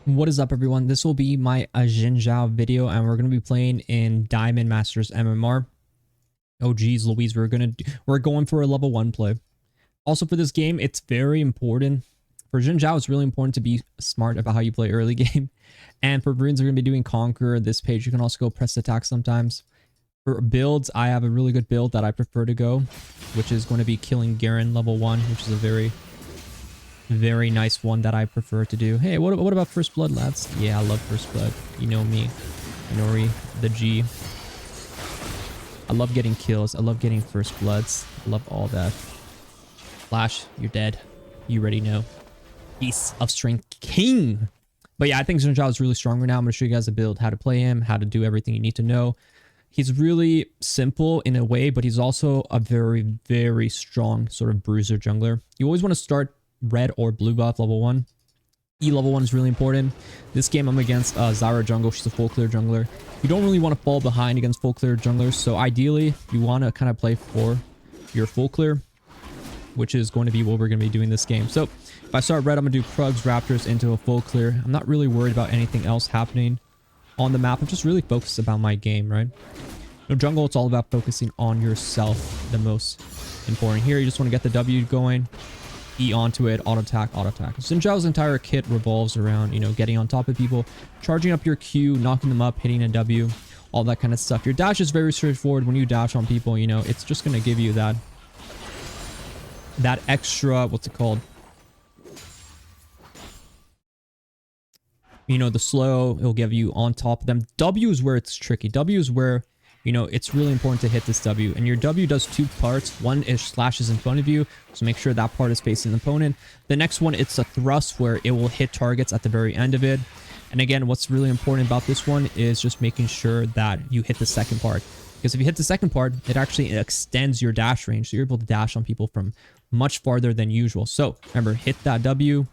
What is up, everyone? This will be my XinZhao video, and we're going to be playing in Diamond Masters MMR. Oh geez Louise, we're going for a level 1 play. Also, for this game, it's very important. For XinZhao, it's really important to be smart about how you play early game. And for Bruins, we're going to be doing Conquer. This page, you can also go press attack sometimes. For builds, I have a really good build that I prefer to go, which is going to be killing Garen level 1, which is a very nice one that I prefer to do. Hey, what about First Blood, lads? Yeah, I love First Blood. You know me. Inori, the G. I love getting kills. I love getting First Bloods. I love all that. Flash, you're dead. You already know. Piece of Strength King. But yeah, I think XinZhao is really strong right now. I'm going to show you guys a build, how to play him, how to do everything you need to know. He's really simple in a way, but he's also a very strong sort of bruiser jungler. You always want to start red or blue buff level 1. E level 1 is really important. This game I'm against Zyra jungle. She's a full clear jungler. You don't really want to fall behind against full clear junglers, so ideally you want to kind of play for your full clear, which is going to be what we're going to be doing this game. So if I start red, I'm going to do Krugs, Raptors into a full clear. I'm not really worried about anything else happening on the map. I'm just really focused about my game, right? No jungle, it's all about focusing on yourself. The most important here. You just want to get the W going. E onto it, auto attack, auto attack. XinZhao's entire kit revolves around, you know, getting on top of people, charging up your Q, knocking them up, hitting a W, all that kind of stuff. Your dash is very straightforward. When you dash on people, you know, it's just going to give you that extra, what's it called? You know, the slow, it'll give you on top of them. W is where it's tricky. W is where, you know, it's really important to hit this W. And your W does two parts. One is slashes in front of you, so make sure that part is facing the opponent. The next one, it's a thrust where it will hit targets at the very end of it. And again, what's really important about this one is just making sure that you hit the second part. Because if you hit the second part, it actually extends your dash range. So you're able to dash on people from much farther than usual. So remember, hit that W,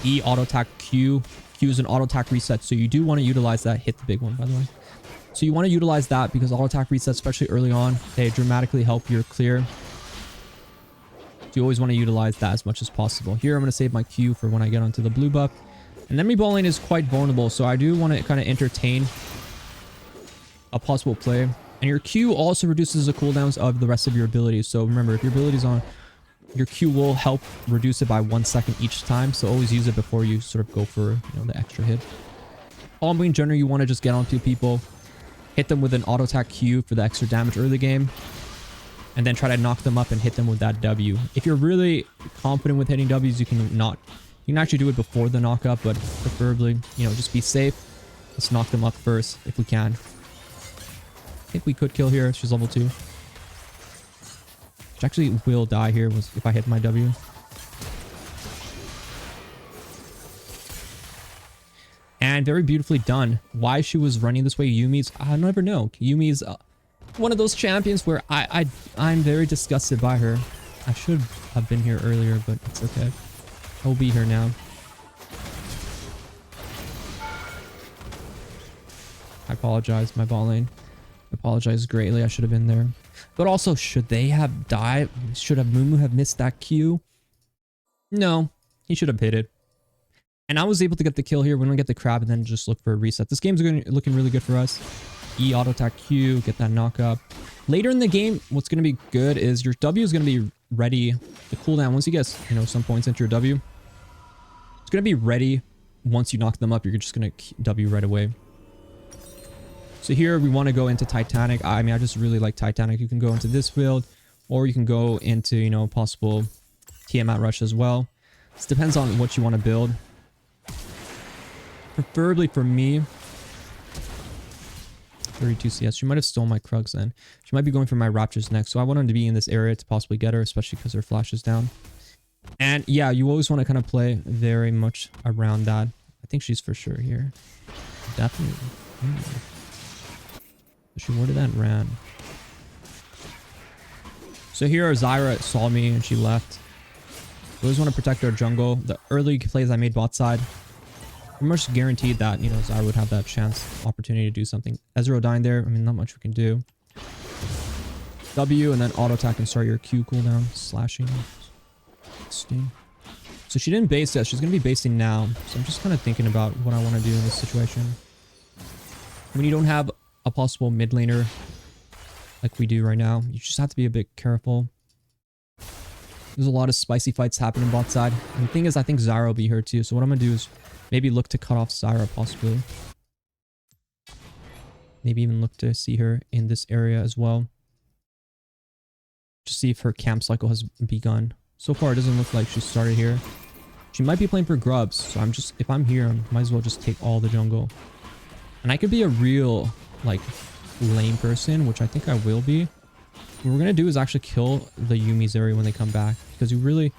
E, auto attack, Q. Q is an auto attack reset. So you do want to utilize that. Hit the big one, by the way. So you want to utilize that because auto attack resets, especially early on, they dramatically help your clear. So you always want to utilize that as much as possible. Here, I'm going to save my Q for when I get onto the blue buff. And enemy ball lane is quite vulnerable, so I do want to kind of entertain a possible play. And your Q also reduces the cooldowns of the rest of your abilities. So remember, if your ability's on, your Q will help reduce it by 1 second each time. So always use it before you sort of go for, you know, the extra hit. Comboing in general, you want to just get onto people, hit them with an auto attack Q for the extra damage early game, and then try to knock them up and hit them with that W. If you're really confident with hitting Ws, you can actually do it before the knock up, but preferably, you know, just be safe. Let's knock them up first if we can. I think we could kill here. She's level 2. She actually will die here if I hit my W. And very beautifully done. Why she was running this way, Yumi's, I'll never know. Yumi's one of those champions where I'm very disgusted by her. I should have been here earlier, but it's okay. I'll be here now. I apologize, my ball lane. I apologize greatly. I should have been there. But also, should they have died? Should have Mumu have missed that Q? No, he should have hit it. And I was able to get the kill here. We're going to get the crab and then just look for a reset. This game's looking really good for us. E, auto attack Q, get that knock up. Later in the game, what's going to be good is your W is going to be ready. The cooldown, once you get, you know, some points into your W, it's going to be ready. Once you knock them up, you're just going to W right away. So here we want to go into Titanic. I mean, I just really like Titanic. You can go into this build, or you can go into, you know, possible Tiamat Rush as well. This depends on what you want to build. Preferably for me, 32 CS. She might have stolen my Krugs then. She might be going for my Raptors next. So I want her to be in this area to possibly get her, especially because her flash is down. And yeah, you always want to kind of play very much around that. I think she's for sure here. Definitely. She worded that and ran. So here Zyra saw me and she left. We always want to protect our jungle. The early plays I made bot side, pretty much guaranteed that, you know, Zyra would have that chance, opportunity to do something. Ezreal dying there. I mean, not much we can do. W and then auto attack and start your Q cooldown. Slashing. Sting. So she didn't base yet. She's going to be basing now. So I'm just kind of thinking about what I want to do in this situation. When you don't have a possible mid laner like we do right now, you just have to be a bit careful. There's a lot of spicy fights happening bot side. And the thing is, I think Zyra will be here too. So what I'm going to do is maybe look to cut off Zyra possibly. Maybe even look to see her in this area as well. Just see if her camp cycle has begun. So far, it doesn't look like she started here. She might be playing for grubs. So I'm just, if I'm here, I might as well just take all the jungle. And I could be a real, like, lame person, which I think I will be. What we're going to do is actually kill the Yuumi Zeri when they come back. Because you really,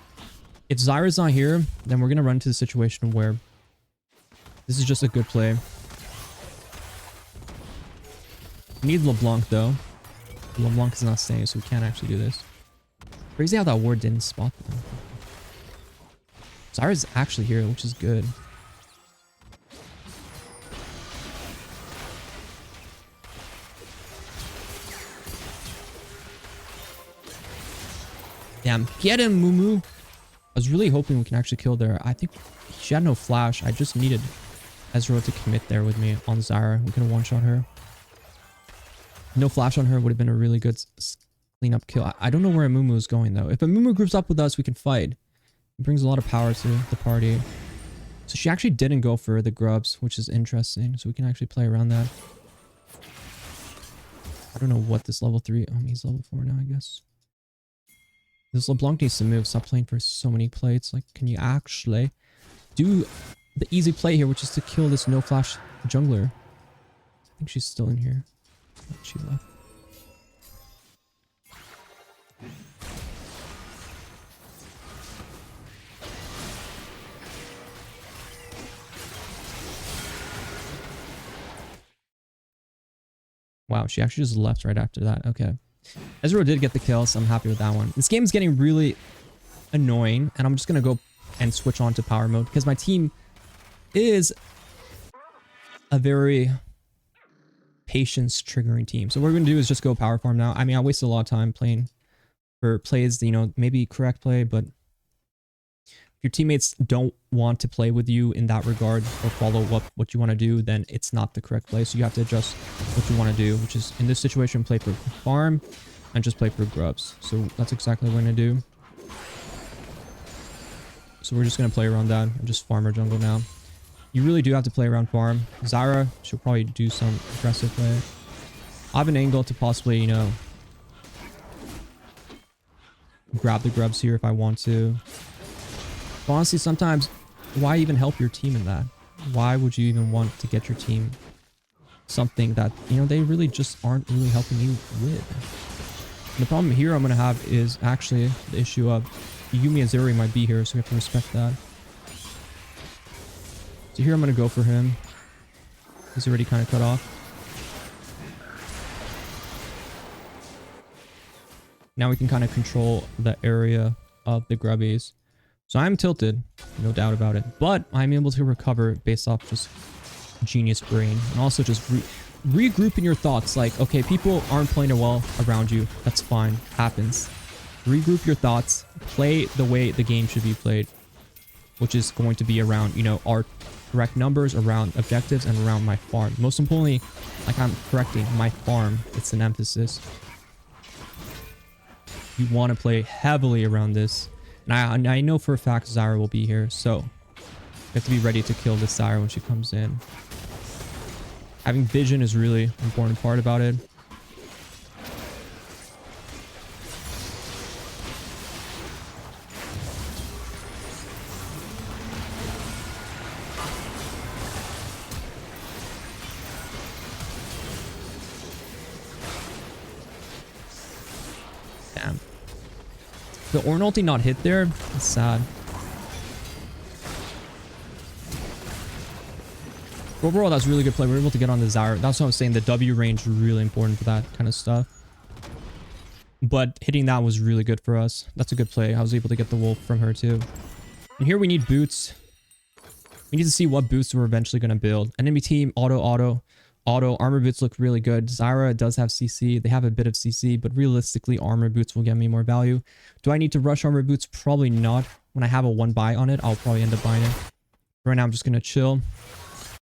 if Zyra's not here, then we're going to run into the situation where this is just a good play. We need LeBlanc though. LeBlanc is not staying, so we can't actually do this. Crazy how that ward didn't spot them. Zyra's actually here, which is good. Damn, get him, Mumu. I was really hoping we can actually kill there. I think she had no flash. I just needed Ezreal to commit there with me on Zyra. We could have one-shot her. No flash on her would have been a really good cleanup kill. I don't know where Amumu is going though. If Amumu groups up with us, we can fight. It brings a lot of power to the party. So she actually didn't go for the grubs, which is interesting. So we can actually play around that. I don't know what this level 3... Oh, he's level 4 now, I guess. This LeBlanc needs to move. Stop playing for so many plates. Like, can you actually do the easy play here, which is to kill this no flash jungler? I think she's still in here. She left. Wow, she actually just left right after that. Okay. Ezreal did get the kill, so I'm happy with that one. This game is getting really annoying, and I'm just going to go and switch on to power mode because my team is a very patience triggering team. So what we're going to do is just go power farm now. I mean, I wasted a lot of time playing for plays, you know, maybe correct play, but if your teammates don't want to play with you in that regard or follow up what you want to do, then it's not the correct play. So you have to adjust what you want to do, which is in this situation, play for farm and just play for grubs. So that's exactly what we're going to do. So we're just going to play around that and just farm our jungle now. You really do have to play around farm. Zyra should probably do some aggressive play. I have an angle to possibly, you know, grab the grubs here if I want to. But honestly, sometimes, why even help your team in that? Why would you even want to get your team something that, you know, they really just aren't really helping you with? And the problem here I'm going to have is actually the issue of Yuumi Azuri might be here, so we have to respect that. So here I'm going to go for him. He's already kind of cut off. Now we can kind of control the area of the grubbies. So I'm tilted, no doubt about it. But I'm able to recover based off just genius brain. And also just regrouping your thoughts. Like, okay, people aren't playing it well around you. That's fine. Happens. Regroup your thoughts. Play the way the game should be played. Which is going to be around, you know, our correct numbers, around objectives, and around my farm. Most importantly, like I'm correcting, my farm. It's an emphasis. You want to play heavily around this. And I know for a fact Zyra will be here, so you have to be ready to kill this Zyra when she comes in. Having vision is really an important part about it. Damn. The Ornn ulti not hit there? It's sad. Overall, that's really good play. We were able to get on the Zyra. That's what I was saying. The W range is really important for that kind of stuff. But hitting that was really good for us. That's a good play. I was able to get the wolf from her too. And here we need boots. We need to see what boots we're eventually going to build. Enemy team, auto. Auto armor boots look really good. Zyra does have CC. They have a bit of CC, but realistically, armor boots will get me more value. Do I need to rush armor boots? Probably not. When I have a one buy on it, I'll probably end up buying it. Right now, I'm just going to chill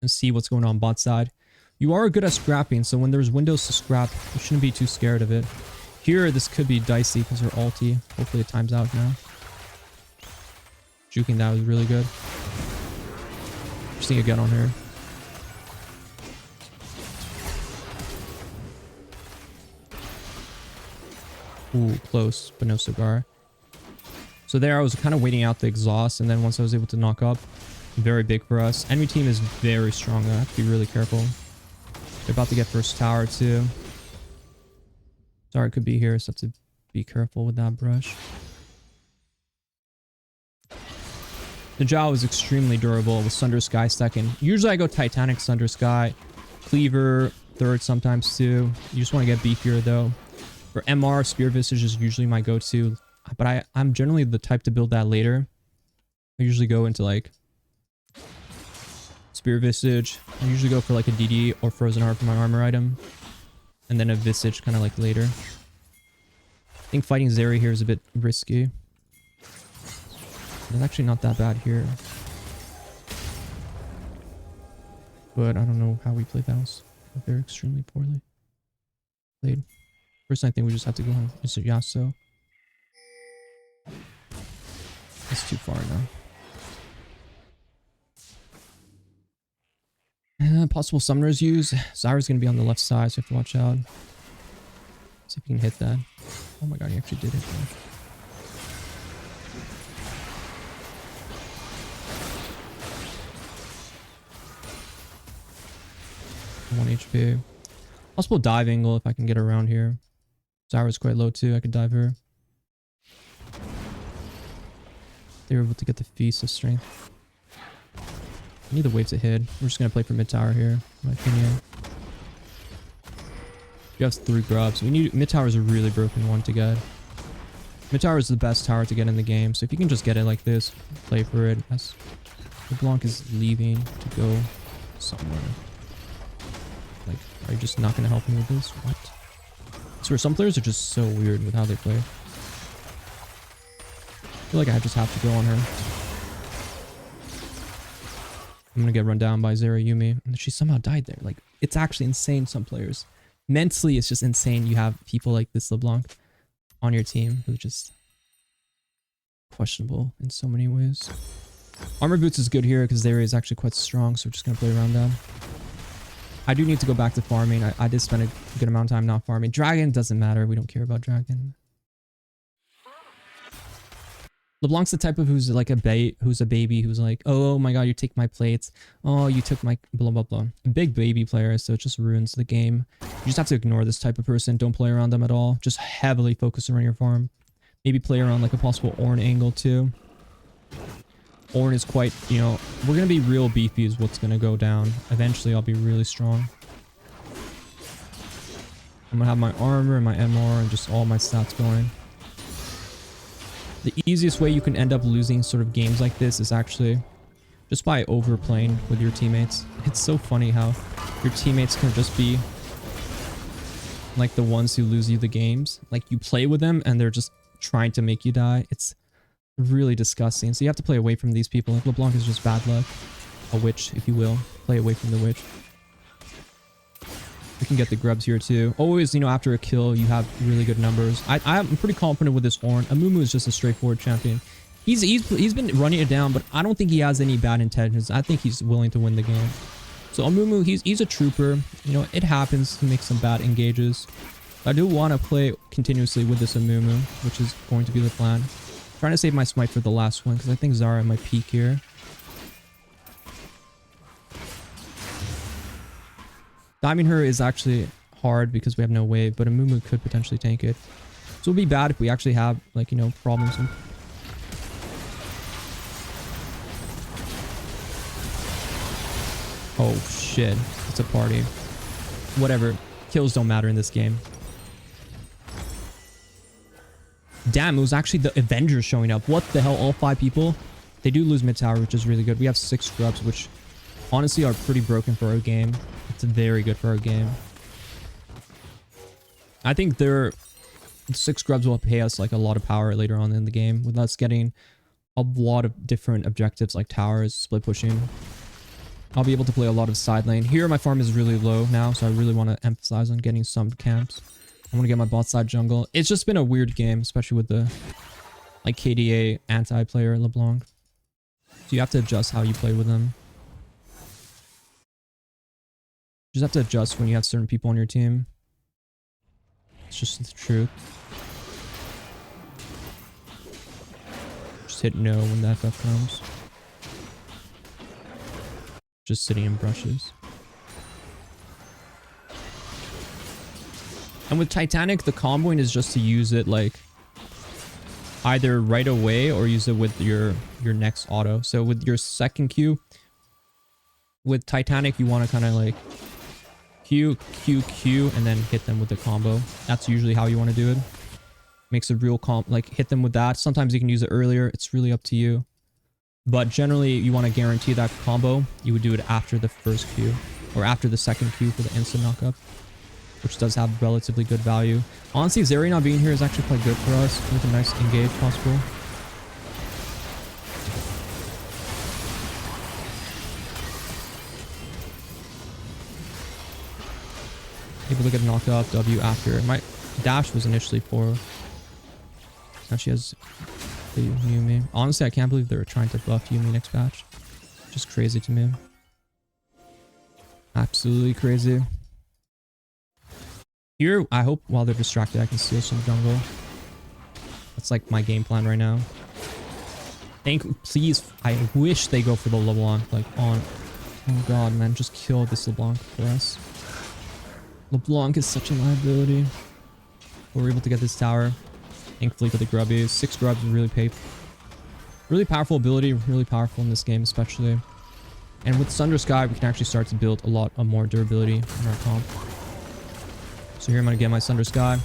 and see what's going on bot side. You are good at scrapping, so when there's windows to scrap, you shouldn't be too scared of it. Here, this could be dicey because they're ulti. Hopefully it times out now. Juking that was really good. Just need to get on her. Ooh, close, but no cigar. So there I was kind of waiting out the exhaust, and then once I was able to knock up, very big for us. Enemy team is very strong. I have to be really careful. They're about to get first tower too. Sorry, it could be here, so I have to be careful with that brush. The XinZhao is extremely durable with Sunder Sky second. Usually I go Titanic, Sunder Sky, Cleaver third sometimes too. You just want to get beefier though. For MR, Spear Visage is usually my go-to, but I'm generally the type to build that later. I usually go into like Spear Visage. I usually go for like a DD or Frozen Heart for my armor item. And then a Visage kind of like later. I think fighting Zeri here is a bit risky. It's actually not that bad here. But I don't know how we played that. They're extremely poorly played. First, I think we just have to go on Mr. Yasuo. It's too far now. Possible summoners use. Zyra's going to be on the left side, so you have to watch out. See if you can hit that. Oh my god, he actually did hit that. One HP. Possible dive angle if I can get around here. Zyra's quite low too. I could dive her. They were able to get the Feast of Strength. I need the wave to hit. We're just going to play for mid tower here, in my opinion. You have 3 grubs. We need mid tower is a really broken one to get. Mid tower is the best tower to get in the game. So if you can just get it like this, play for it. As LeBlanc is leaving to go somewhere. Like, are you just not going to help me with this? What? So some players are just so weird with how they play. I feel like I just have to go on her. I'm gonna get run down by Zeri Yumi. And she somehow died there. Like, it's actually insane, some players. Mentally, it's just insane you have people like this LeBlanc on your team who just questionable in so many ways. Armor Boots is good here because Zeri is actually quite strong, so we're just gonna play around that. I do need to go back to farming. I did spend a good amount of time not farming. Dragon doesn't matter. We don't care about Dragon. LeBlanc's the type of who's like a baby who's like, oh my god, you take my plates. Oh, you took my blah blah blah. A big baby player, so it just ruins the game. You just have to ignore this type of person. Don't play around them at all. Just heavily focus around your farm. Maybe play around like a possible Ornn angle too. Ornn is quite, you know, we're gonna be real beefy is what's gonna go down. Eventually I'll be really strong. I'm gonna have my armor and my MR and just all my stats going. The easiest way you can end up losing sort of games like this is actually just by overplaying with your teammates. It's so funny how your teammates can just be like the ones who lose you the games. Like you play with them and they're just trying to make you die. It's really disgusting. So you have to play away from these people. Like LeBlanc is just bad luck. A witch, if you will. Play away from the witch. We can get the grubs here too. Always, you know, after a kill, you have really good numbers. I'm pretty confident with this Ornn. Amumu is just a straightforward champion. He's been running it down, but I don't think he has any bad intentions. I think he's willing to win the game. So Amumu, he's a trooper. You know, it happens to make some bad engages. I do want to play continuously with this Amumu, which is going to be the plan. I'm trying to save my smite for the last one because I think Zara might peak here. Diving her is actually hard because we have no wave, but Amumu could potentially tank it. So it would be bad if we actually have, like, you know, problems. Oh, shit. It's a party. Whatever. Kills don't matter in this game. Damn, it was actually the Avengers showing up. What the hell? All 5 people? They do lose mid tower, which is really good. We have 6 scrubs, which honestly are pretty broken for our game. It's very good for our game. I think 6 grubs will pay us like a lot of power later on in the game with us getting a lot of different objectives like towers, split pushing. I'll be able to play a lot of side lane. Here my farm is really low now, so I really want to emphasize on getting some camps. I want to get my bot side jungle. It's just been a weird game, especially with the like KDA anti-player LeBlanc. So you have to adjust how you play with them. You just have to adjust when you have certain people on your team. It's just the truth. Just hit no when that FF comes. Just sitting in brushes. And with Titanic, the comboing is just to use it like either right away or use it with your next auto. So with your second Q, with Titanic, you want to kind of like Q, Q, Q, and then hit them with the combo. That's usually how you want to do it. Makes a real like hit them with that. Sometimes you can use it earlier. It's really up to you. But generally, you want to guarantee that combo. You would do it after the first Q or after the second Q for the instant knockup, which does have relatively good value. Honestly, Zeri not being here is actually quite good for us with a nice engage possible. Able to get a knockup W after. My dash was initially 4. Now she has the Yumi. Honestly, I can't believe they were trying to buff Yumi next patch. Just crazy to me. Absolutely crazy. Here, I hope while they're distracted, I can steal some jungle. That's like my game plan right now. Please, I wish they go for the LeBlanc, like on. Oh god, man, just kill this LeBlanc for us. LeBlanc is such a liability. But we're able to get this tower. Thankfully for the grubbies. 6 grubs really powerful ability, really powerful in this game especially. And with Sunder Sky, we can actually start to build a lot of more durability in our comp. So here I'm going to get my Sunder Sky.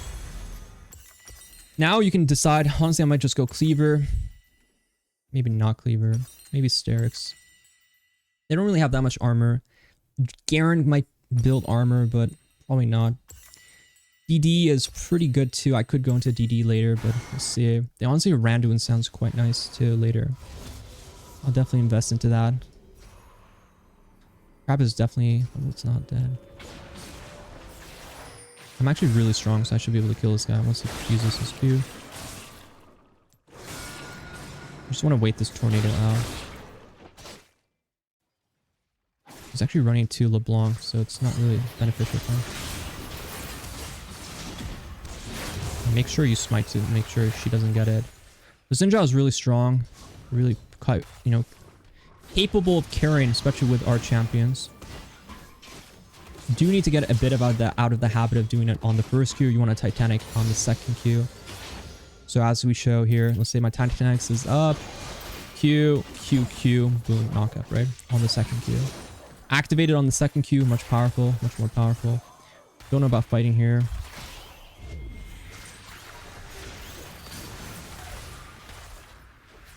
Now you can decide. Honestly, I might just go Cleaver. Maybe not Cleaver. Maybe Sterix. They don't really have that much armor. Garen might build armor, but probably not. DD is pretty good too. I could go into DD later, but we'll see. The honestly Randuin sounds quite nice too later. I'll definitely invest into that. Crab is definitely... Oh, it's not dead. I'm actually really strong, so I should be able to kill this guy once he uses his Q. I just want to wait this tornado out. He's actually running to LeBlanc, so it's not really beneficial for him. Make sure you smite to make sure she doesn't get it. The XinZhao is really strong, really quite, you know, capable of carrying, especially with our champions. You do need to get a bit about that out of the habit of doing it on the first Q. You want a Titanic on the second Q. So as we show here, let's say my Titanic is up, Q, Q, Q, boom, knockup, right? On the second Q. Activated on the second Q, much more powerful. Don't know about fighting here.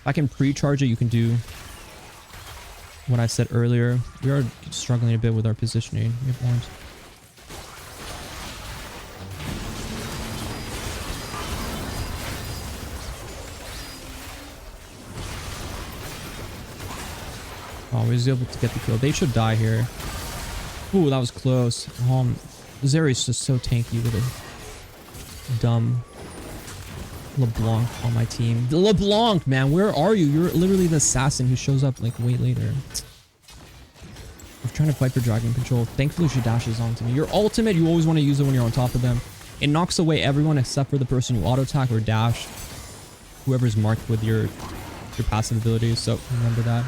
If I can pre-charge it, you can do what I said earlier. We are struggling a bit with our positioning. We have orange. Oh, we was able to get the kill. They should die here. Ooh, that was close. Zeri is just so tanky with a dumb LeBlanc on my team. The LeBlanc, man, where are you? You're literally the assassin who shows up like way later. I'm trying to fight for Dragon Control. Thankfully, she dashes onto me. Your ultimate, you always want to use it when you're on top of them. It knocks away everyone except for the person you auto attack or dash. Whoever's marked with your passive abilities. So remember that.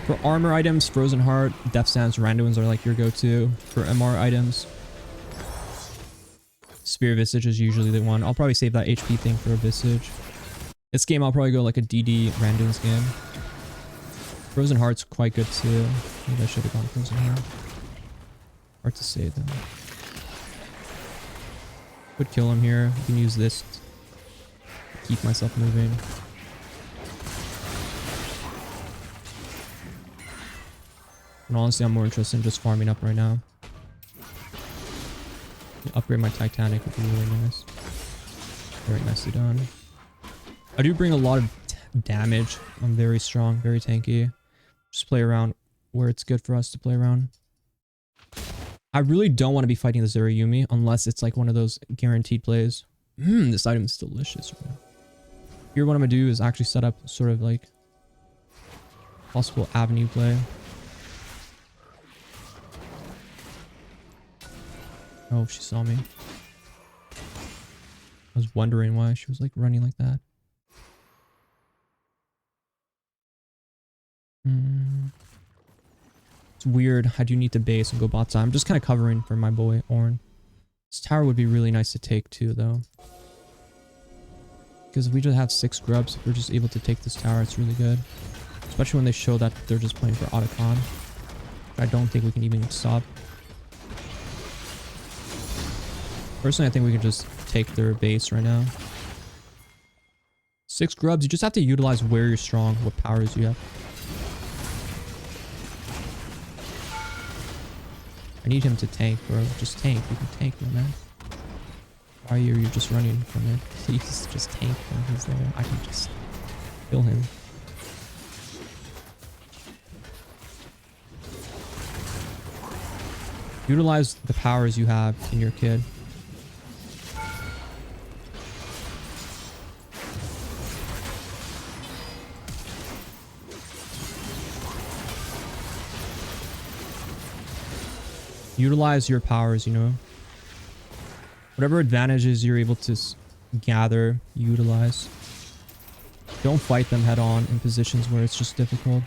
For armor items, Frozen Heart, Death Stance, Randuins are like your go-to. For MR items, Spear Visage is usually the one. I'll probably save that HP thing for a Visage. This game, I'll probably go like a DD Randuin's game. Frozen Heart's quite good too. Maybe I should have gone Frozen Heart. Hard to say though. Could kill him here. I can use this to keep myself moving. And honestly, I'm more interested in just farming up right now. Upgrade my Titanic would be really nice. Very nicely done. I do bring a lot of damage. I'm very strong, very tanky. Just play around where it's good for us to play around. I really don't want to be fighting the Yumi unless it's like one of those guaranteed plays. This item is delicious right now. Here, what I'm going to do is actually set up sort of like possible avenue play. Oh, she saw me. I was wondering why she was like running like that. It's weird. I do need to base and go bot side. I'm just kind of covering for my boy Ornn. This tower would be really nice to take too, though. Because if we just have 6 grubs, if we're just able to take this tower, it's really good. Especially when they show that they're just playing for Otacon. I don't think we can even stop. Personally, I think we can just take their base right now. 6 grubs, you just have to utilize where you're strong, what powers you have. I need him to tank, bro. Just tank. You can tank him, man. Why are you just running from it? Please just tank when he's there. I can just kill him. Utilize the powers you have in your kid. Utilize your powers, you know. Whatever advantages you're able to gather, utilize. Don't fight them head on in positions where it's just difficult.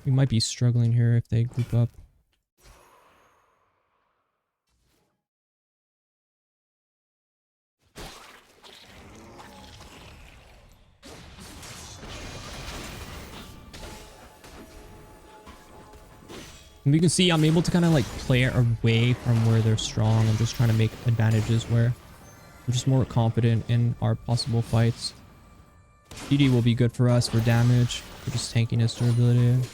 We might be struggling here if they group up. And you can see I'm able to kind of like play away from where they're strong. I'm just trying to make advantages where I'm just more confident in our possible fights. DD will be good for us for damage. We're just tanking his durability.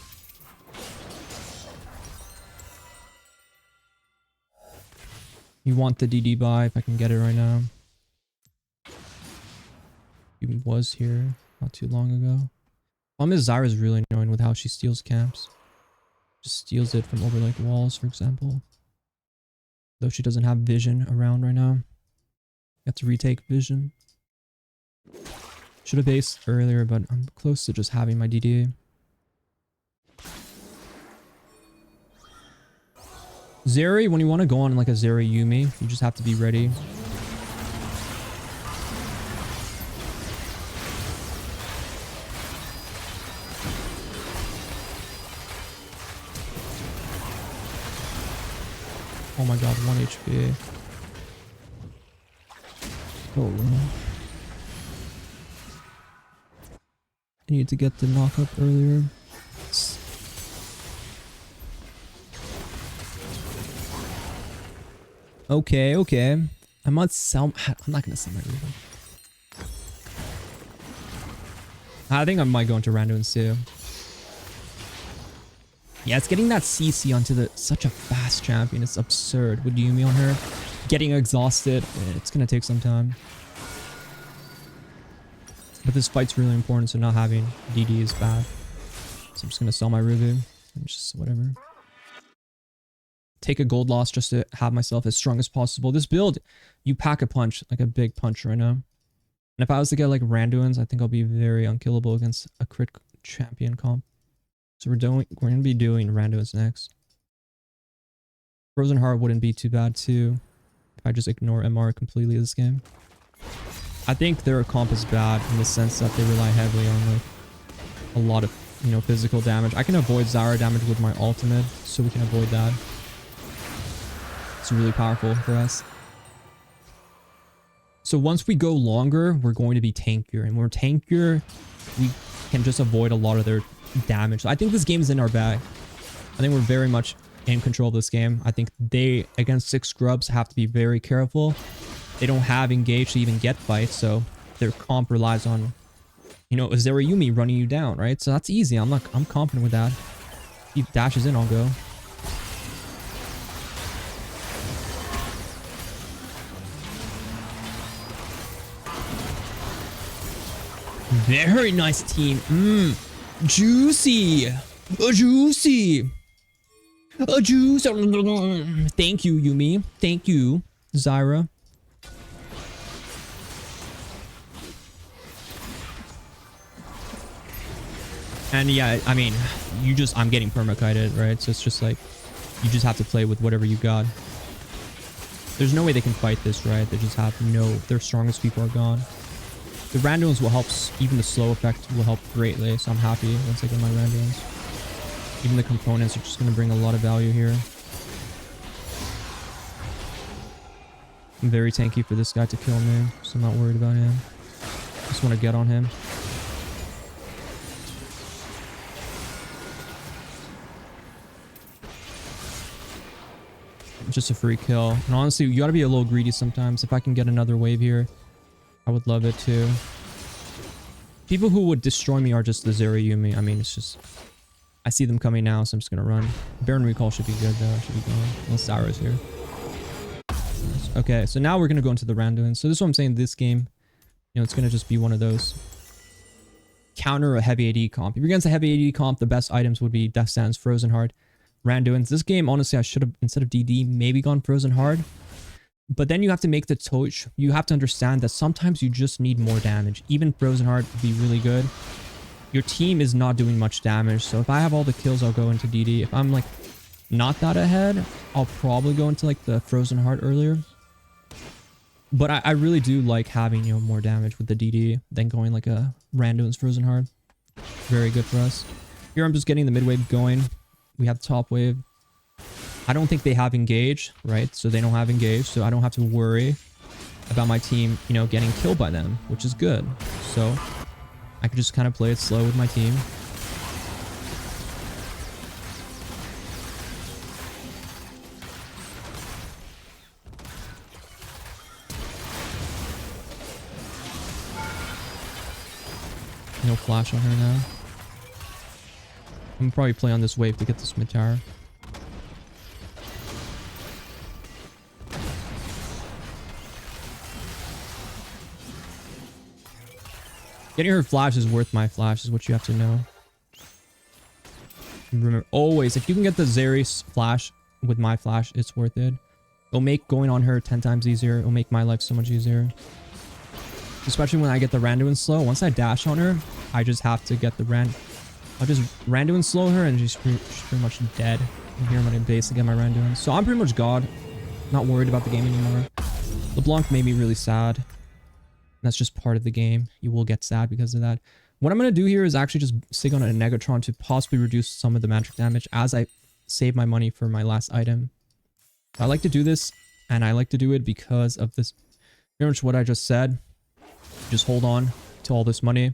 You want the DD buy if I can get it right now. He was here not too long ago. Miss Zyra is really annoying with how she steals camps. Just steals it from over like walls, for example. Though she doesn't have vision around right now. You have to retake vision. Should have based earlier, but I'm close to just having my DD. Zeri, when you want to go on like a Zeri Yumi, you just have to be ready. Oh my god, 1 HP. Oh. I need to get the knock up earlier. Okay, okay. I might sell. I'm not gonna sell my Ruben. I think I might go into Randuin's too. Yeah, it's getting that CC onto such a fast champion. It's absurd. With Yumi on her, getting exhausted. It's gonna take some time. But this fight's really important, so not having DD is bad. So I'm just gonna sell my Ruby and just whatever. Take a gold loss just to have myself as strong as possible. This build, you pack a punch, like a big punch right now. And if I was to get like Randuin's, I think I'll be very unkillable against a crit champion comp. So we're gonna be doing Randuin's next. Frozen Heart wouldn't be too bad too if I just ignore MR completely this game. I think their comp is bad in the sense that they rely heavily on like a lot of, you know, physical damage. I can avoid Zyra damage with my ultimate, so we can avoid that. It's really powerful for us. So once we go longer, we're going to be tankier, and when we're tankier, we can just avoid a lot of their damage. So I think this game is in our bag. I think we're very much in control of this game. I think they, against 6 scrubs, have to be very careful. They don't have engage to even get fights, so their comp relies on, you know, a Yumi running you down, right? So that's easy. I'm confident with that. If he dashes in, I'll go. Very nice team. Juicy. Juicy. Juice. Thank you, Yumi. Thank you, Zyra. And yeah, I mean, I'm getting permakited, right? So it's just like, you just have to play with whatever you got. There's no way they can fight this, right? They just have their strongest people are gone. The randoms will help, even the slow effect will help greatly, so I'm happy once I get my randoms. Even the components are just going to bring a lot of value here. I'm very tanky for this guy to kill me, so I'm not worried about him. Just want to get on him. Just a free kill. And honestly, you gotta be a little greedy sometimes. If I can get another wave here, I would love it too. People who would destroy me are just the Yumi. I mean, it's just... I see them coming now, so I'm just gonna run. Baron Recall should be good though. Should be going. Unless Zyra's here. Okay, so now we're gonna go into the randoms. So this is what I'm saying, this game, you know, it's gonna just be one of those. Counter a heavy AD comp. If you're against a heavy AD comp, the best items would be Death Sands, Frozen Heart, Randuins. This game, honestly, I should have, instead of DD, maybe gone Frozen Hard. But then you have to make the touch. You have to understand that sometimes you just need more damage. Even Frozen Hard would be really good. Your team is not doing much damage. So if I have all the kills, I'll go into DD. If I'm like not that ahead, I'll probably go into like the Frozen Heart earlier. But I really do like having, you know, more damage with the DD than going like a Randuin's Frozen Heart. Very good for us. Here I'm just getting the mid wave going. We have top wave. I don't think they have engage, right? So they don't have engage, so I don't have to worry about my team, you know, getting killed by them, which is good. So I can just kind of play it slow with my team. No flash on her now. I'm probably play on this wave to get this mid tower. Getting her flash is worth my flash, is what you have to know. Remember, always, if you can get the Zeri's flash with my flash, it's worth it. It'll make going on her 10 times easier. It'll make my life so much easier. Especially when I get the Randuin slow. Once I dash on her, I just have to get the I'll just Randuin slow her and she's pretty much dead. I'm here on my base to get my Randuin. So I'm pretty much God. Not worried about the game anymore. LeBlanc made me really sad. That's just part of the game. You will get sad because of that. What I'm going to do here is actually just sig on a Negatron to possibly reduce some of the magic damage as I save my money for my last item. I like to do this, and I like to do it because of this. Pretty much what I just said. Just hold on to all this money,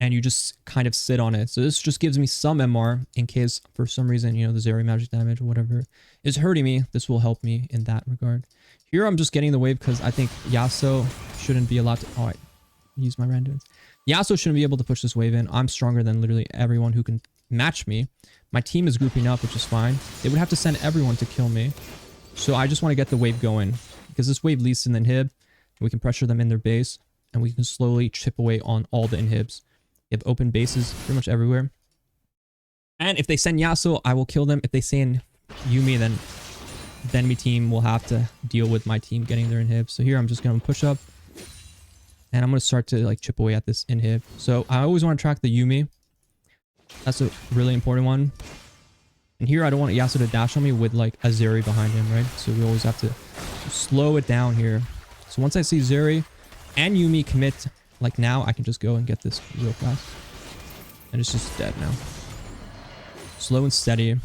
and you just kind of sit on it. So this just gives me some MR in case for some reason, you know, the Zeri magic damage or whatever is hurting me. This will help me in that regard. Here I'm just getting the wave because I think Yasuo shouldn't be allowed to... Oh, I use my randoms. Yasuo shouldn't be able to push this wave in. I'm stronger than literally everyone who can match me. My team is grouping up, which is fine. They would have to send everyone to kill me. So I just want to get the wave going. Because this wave leads to an inhib. We can pressure them in their base. And we can slowly chip away on all the inhibs. They have open bases pretty much everywhere. And if they send Yasuo, I will kill them. If they send Yumi, then the enemy team will have to deal with my team getting their inhib. So here I'm just going to push up. And I'm going to start to like chip away at this inhib. So I always want to track the Yumi. That's a really important one. And here I don't want Yasuo to dash on me with like a Zeri behind him, right? So we always have to slow it down here. So once I see Zeri and Yumi commit, like now, I can just go and get this real fast. And it's just dead now. Slow and steady.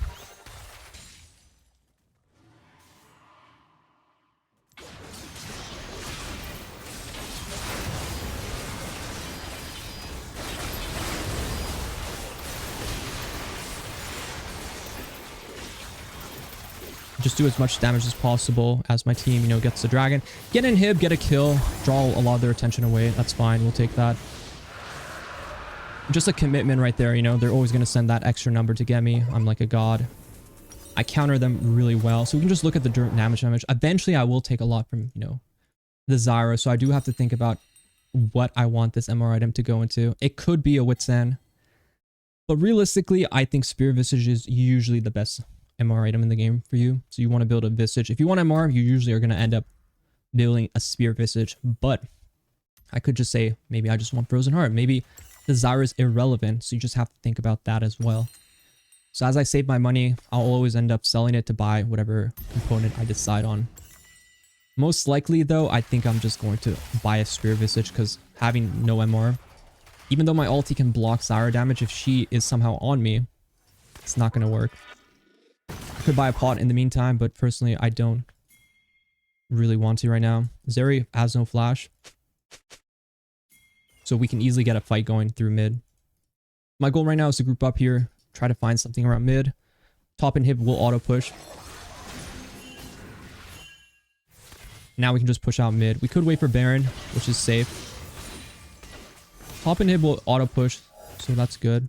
Just do as much damage as possible as my team, you know, gets the dragon. Get an inhib, get a kill, draw a lot of their attention away. That's fine. We'll take that. just a commitment right there, you know. They're always going to send that extra number to get me. I'm like a god. I counter them really well. So we can just look at the damage. Eventually, I will take a lot from, you know, the Zyra. So I do have to think about what I want this MR item to go into. It could be a Wit's End. But realistically, I think Spear Visage is usually the best MR item in the game for you. So you want to build a Visage. If you want MR, you usually are going to end up building a Spear Visage. But I could just say, maybe I just want Frozen Heart. Maybe the Zyra is irrelevant. So you just have to think about that as well. So as I save my money, I'll always end up selling it to buy whatever component I decide on. Most likely though, I think I'm just going to buy a Spear Visage because having no MR, even though my ulti can block Zyra damage, if she is somehow on me, it's not going to work. I could buy a pot in the meantime, but personally, I don't really want to right now. Zeri has no flash, so we can easily get a fight going through mid. My goal right now is to group up here, try to find something around mid. Top inhib will auto push. Now we can just push out mid. We could wait for Baron, which is safe. Top inhib will auto push, so that's good.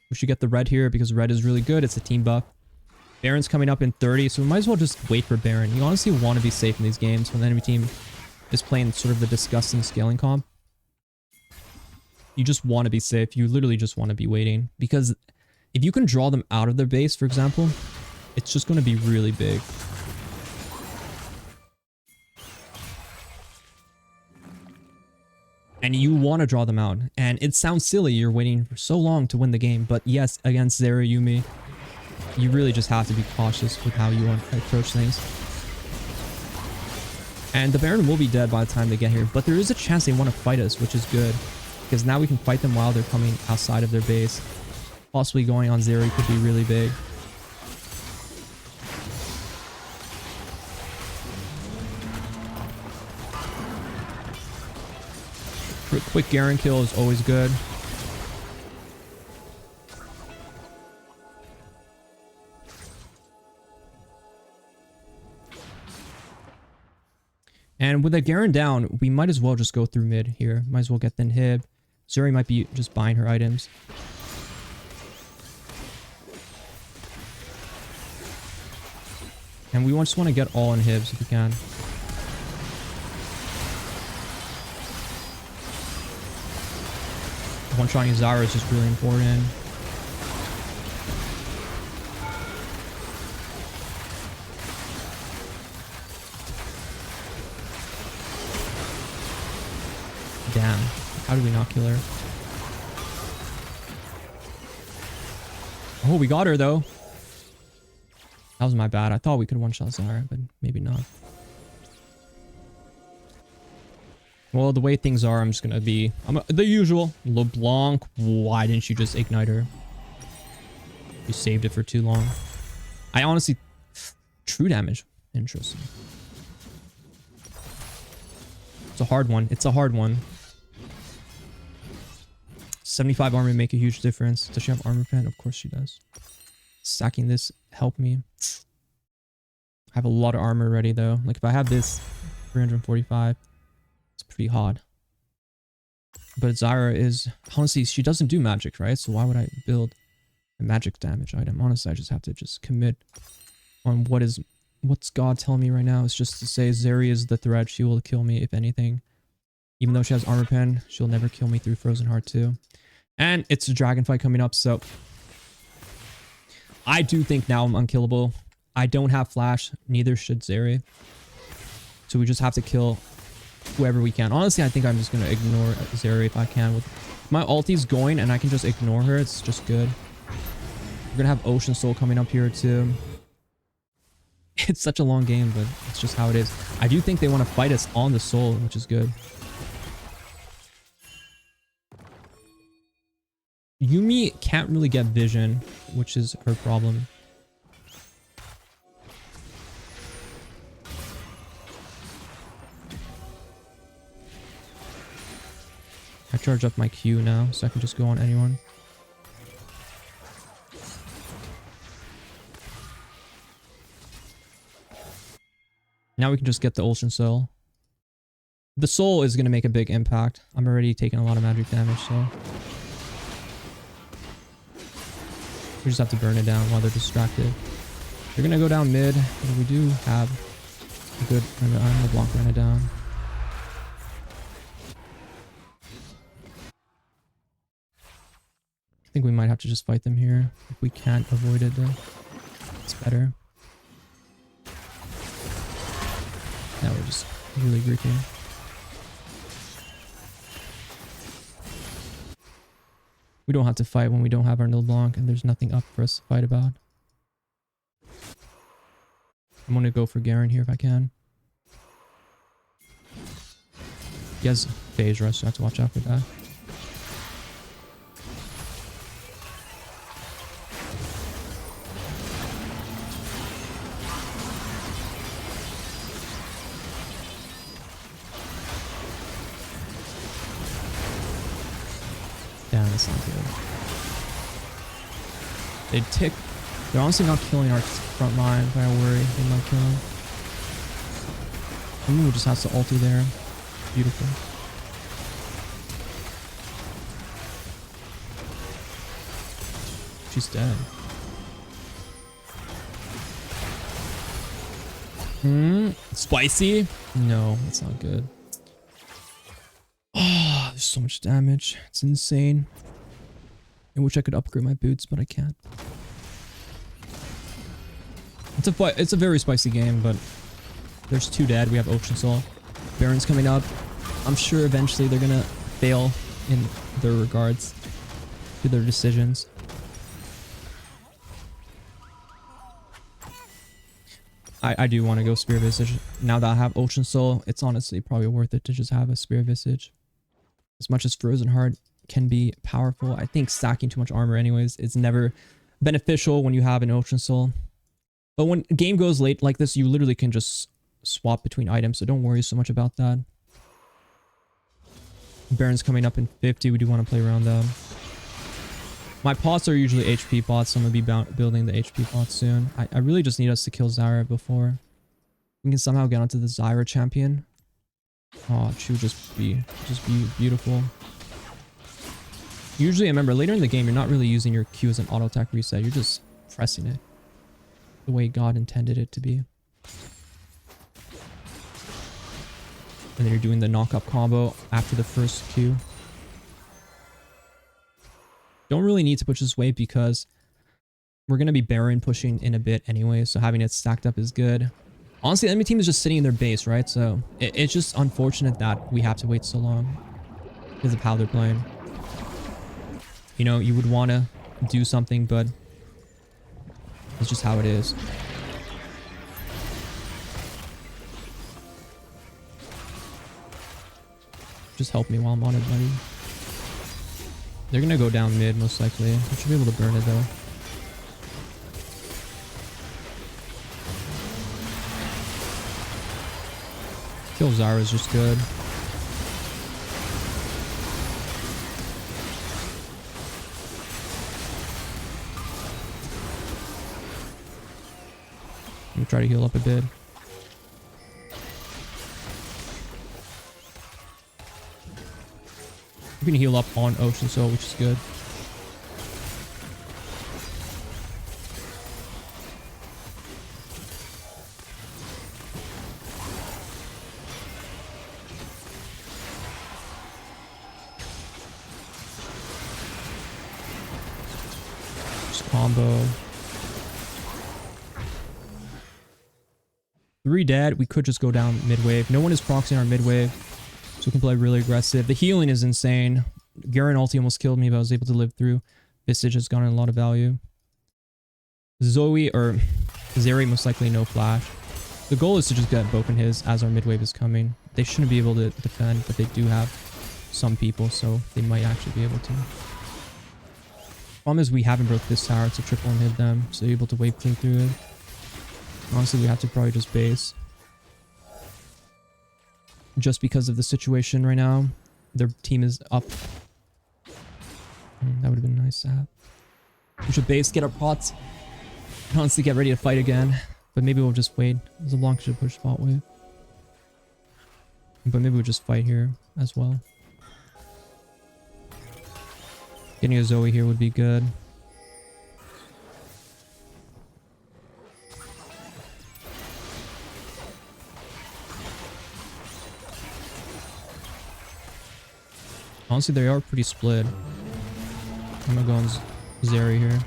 We should get the red here because red is really good. It's a team buff. Baron's coming up in 30, so we might as well just wait for Baron. You honestly want to be safe in these games when the enemy team is playing sort of the disgusting scaling comp. You just want to be safe. You literally just want to be waiting. Because if you can draw them out of their base, for example, it's just going to be really big. And you want to draw them out. And it sounds silly, you're waiting for so long to win the game. But yes, against Zeri Yuumi, you really just have to be cautious with how you want to approach things. And the Baron will be dead by the time they get here. But there is a chance they want to fight us, which is good. Because now we can fight them while they're coming outside of their base. Possibly going on Zeri could be really big. Quick Garen kill is always good. And with a Garen down, we might as well just go through mid here. Might as well get the inhib. Zeri might be just buying her items. And we just want to get all inhibs if we can. One-shotting Zyra is just really important. Damn. How did we not kill her? Oh, we got her though. That was my bad. I thought we could one-shot Zyra, but maybe not. Well, the way things are, I'm just gonna be... the usual. LeBlanc, why didn't you just ignite her? You saved it for too long. I honestly... True damage. Interesting. It's a hard one. It's a hard one. 75 armor make a huge difference. Does she have armor pen? Of course she does. Stacking this help me. I have a lot of armor ready though. Like if I have this 345, it's pretty hot. But Zyra is honestly, she doesn't do magic, right? So why would I build a magic damage item? Honestly, I just have to just commit on what's God telling me right now. Is just to say Zeri is the threat. She will kill me if anything. Even though she has armor pen, she'll never kill me through Frozen Heart 2. And it's a dragon fight coming up, so I do think now I'm unkillable. I don't have flash, neither should Zeri. So we just have to kill whoever we can. Honestly, I think I'm just going to ignore Zeri if I can. With my ulti's going and I can just ignore her, it's just good. We're going to have Ocean Soul coming up here too. It's such a long game, but it's just how it is. I do think they want to fight us on the Soul, which is good. Yuumi can't really get vision, which is her problem. I charge up my Q now, so I can just go on anyone. Now we can just get the Ocean Soul. The Soul is going to make a big impact. I'm already taking a lot of magic damage, so... We just have to burn it down while they're distracted. They're gonna go down mid, but we do have a good animal block run it down. I think we might have to just fight them here. If we can't avoid it though, it's better. Now we're just really Greeking. We don't have to fight when we don't have our Nil Blanc and there's nothing up for us to fight about. I'm gonna go for Garen here if I can. He has phase rush, so I have to watch out for that. Damn, that's not good. They tick. They're honestly not killing our front line, but I worry they might kill him. Ooh, just has to ulti there. Beautiful. She's dead. Spicy? No, that's not good. Oh, there's so much damage. It's insane. I wish I could upgrade my boots, but I can't. It's a very spicy game, but there's 2 dead. We have Ocean Soul. Baron's coming up. I'm sure eventually they're gonna fail in their regards to their decisions. I do want to go Spear Visage. Now that I have Ocean Soul, it's honestly probably worth it to just have a Spear Visage. As much as Frozen Heart can be powerful, I think stacking too much armor anyways, it's never beneficial when you have an Ocean Soul. But when a game goes late like this, you literally can just swap between items, so don't worry so much about that. Baron's coming up in 50. We do want to play around them. My pots are usually HP pots, so I'm going to be building the HP pots soon. I really just need us to kill Zyra before we can somehow get onto the Zyra champion. Oh, she would just be beautiful. Usually, I remember later in the game, you're not really using your Q as an auto attack reset. You're just pressing it the way God intended it to be. And then you're doing the knock-up combo after the first Q. Don't really need to push this wave because we're going to be Baron pushing in a bit anyway, so having it stacked up is good. Honestly, the enemy team is just sitting in their base, right? So it's just unfortunate that we have to wait so long because of how they're playing. You know, you would want to do something, but it's just how it is. Just help me while I'm on it, buddy. They're gonna go down mid, most likely. We should be able to burn it, though. Kill Zyra is just good. Let me try to heal up a bit. We can heal up on Ocean Soul, which is good. Just combo. 3 dead. We could just go down mid wave. No one is proxying our mid wave. So we can play really aggressive. The healing is insane. Garen ulti almost killed me, but I was able to live through. Visage has gotten a lot of value. Zoe or Zeri most likely no flash. The goal is to just get broken his as our mid wave is coming. They shouldn't be able to defend, but they do have some people, so they might actually be able to. Problem is we haven't broke this tower to triple and hit them, so you're able to wave clean through it. Honestly, we have to probably just base. Just because of the situation right now. Their team is up. That would have been nice to have. We should base, get our pots. And honestly, get ready to fight again. But maybe we'll just wait. Zablanc should push spot wave. But maybe we'll just fight here as well. Getting a Zoe here would be good. Honestly, they are pretty split. I'm gonna go on Zeri here.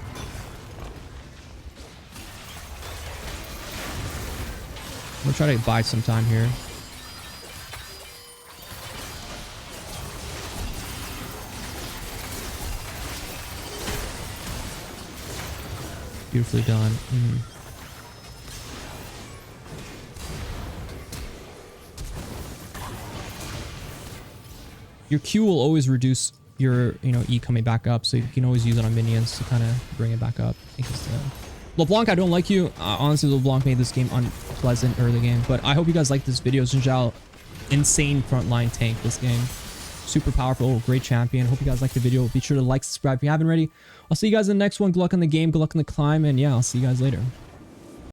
I'm gonna try to buy some time here. Beautifully done. Your Q will always reduce your, E coming back up, so you can always use it on minions to kind of bring it back up. I think it's LeBlanc, I don't like you. Honestly, LeBlanc made this game unpleasant early game, but I hope you guys like this video. XinZhao, insane frontline tank this game. Super powerful, great champion. Hope you guys like the video. Be sure to like, subscribe if you haven't already. I'll see you guys in the next one. Good luck on the game, good luck on the climb, and yeah, I'll see you guys later.